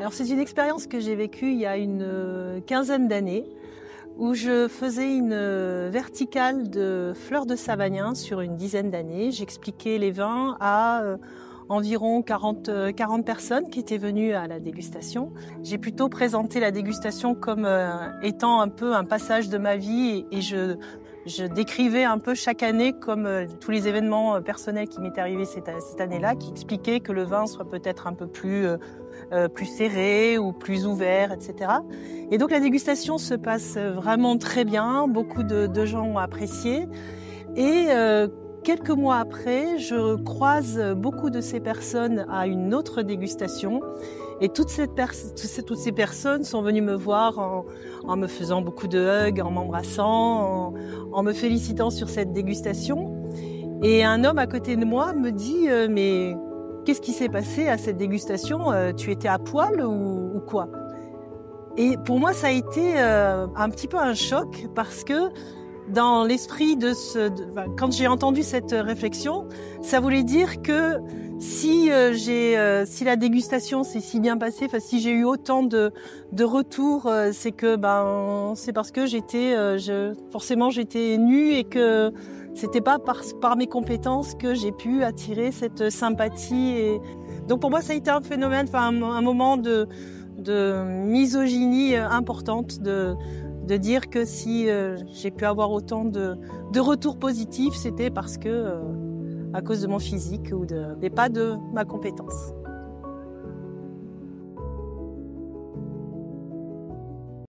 Alors c'est une expérience que j'ai vécue il y a une quinzaine d'années où je faisais une verticale de fleurs de Savagnin sur une dizaine d'années. J'expliquais les vins à environ 40 personnes qui étaient venues à la dégustation. J'ai plutôt présenté la dégustation comme étant un peu un passage de ma vie et je décrivais un peu chaque année comme tous les événements personnels qui m'étaient arrivés cette année-là, qui expliquaient que le vin soit peut-être un peu plus serré ou plus ouvert, etc. Et donc la dégustation se passe vraiment très bien, beaucoup de gens ont apprécié. Et quelques mois après, je croise beaucoup de ces personnes à une autre dégustation. Et toutes ces personnes sont venues me voir en me faisant beaucoup de hugs, en m'embrassant, en me félicitant sur cette dégustation. Et un homme à côté de moi me dit « Mais qu'est-ce qui s'est passé à cette dégustation ? Tu étais à poil ou quoi ?» Et pour moi, ça a été un petit peu un choc parce que dans l'esprit quand j'ai entendu cette réflexion, ça voulait dire que si la dégustation s'est si bien passée, enfin si j'ai eu autant de retours, c'est que c'est parce que forcément j'étais nue et que c'était pas par mes compétences que j'ai pu attirer cette sympathie. Et donc pour moi ça a été un phénomène, un moment de misogynie importante, de dire que si j'ai pu avoir autant de retours positifs, c'était parce que à cause de mon physique et pas de ma compétence.